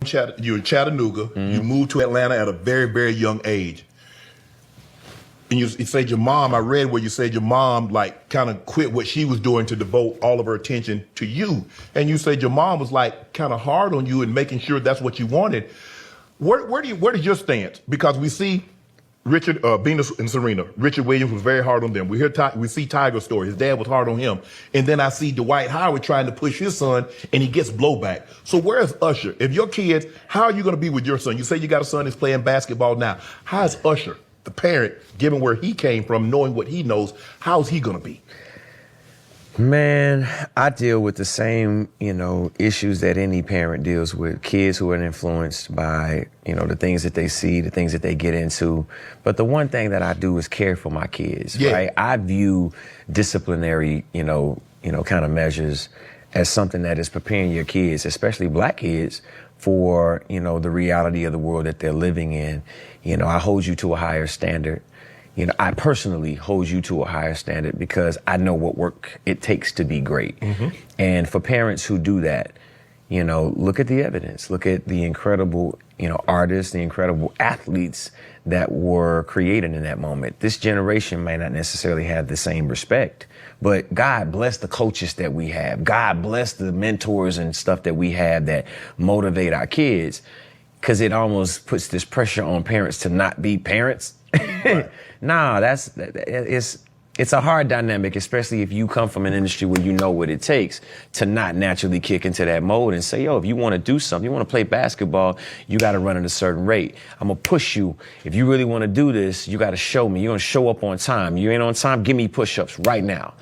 You're in Chattanooga. You moved to Atlanta at a very, very young age. And you said your mom, I read where you said your mom like kind of quit what she was doing to devote all of her attention to you. And you said your mom was like kind of hard on you and making sure that's what you wanted. Where does your stance? Because we see Richard, Venus and Serena. Richard Williams was very hard on them. We see Tiger's story. His dad was hard on him. And then I see Dwight Howard trying to push his son and he gets blowback. So where's Usher? If your kids, how are you going to be with your son? You say you got a son that's playing basketball now. How's Usher, the parent, given where he came from, knowing what he knows, how's he going to be? Man, I deal with the same, issues that any parent deals with. Kids who are influenced by, the things that they see, the things that they get into. But the one thing that I do is care for my kids, right? I view disciplinary, kind of measures as something that is preparing your kids, especially black kids, for, the reality of the world that they're living in. I hold you to a higher standard. I personally hold you to a higher standard because I know what work it takes to be great. And for parents who do that, look at the evidence. Look at the incredible, artists, the incredible athletes that were created in that moment. This generation may not necessarily have the same respect, but God bless the coaches that we have. God bless the mentors and stuff that we have that motivate our kids, because it almost puts this pressure on parents to not be parents. Right. Nah, it's a hard dynamic, especially if you come from an industry where you know what it takes to not naturally kick into that mode and say, yo, if you want to do something, you want to play basketball, you got to run at a certain rate. I'm going to push you. If you really want to do this, you got to show me. You're going to show up on time. You ain't on time, give me push-ups right now.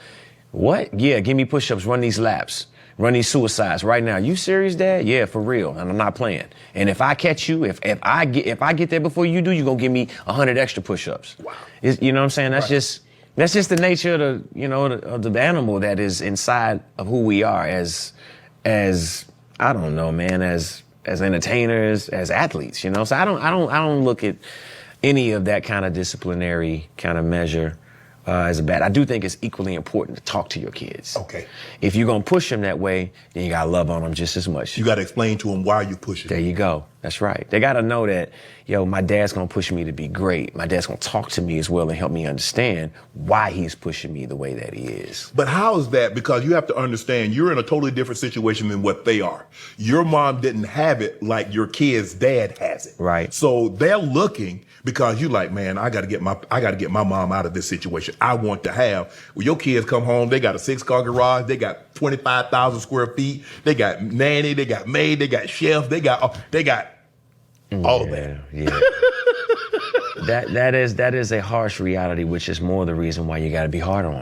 What? Yeah, give me push-ups, run these laps. Run these suicides right now. You serious, Dad? Yeah, for real. And I'm not playing. And if I catch you, if I get there before you do, you're gonna give me 100 extra push-ups. Wow. You know what I'm saying? That's right. That's just the nature of the animal that is inside of who we are as I don't know, man, as entertainers, as athletes. So I don't look at any of that kind of disciplinary kind of measure as a bad. I do think it's equally important to talk to your kids. Okay. If you're going to push them that way, then you got to love on them just as much. You got to explain to them why you're pushing. There you go. That's right. They got to know that, my dad's going to push me to be great. My dad's going to talk to me as well and help me understand why he's pushing me the way that he is. But how is that? Because you have to understand, you're in a totally different situation than what they are. Your mom didn't have it like your kid's dad has it. Right. So they're looking because you like, man, I got to get my mom out of this situation. I want to have. Well, your kids come home, they got a 6-car garage, they got 25,000 square feet, they got nanny, they got maid, they got chef, they got all of that. Yeah. That is a harsh reality, which is more the reason why you got to be hard on.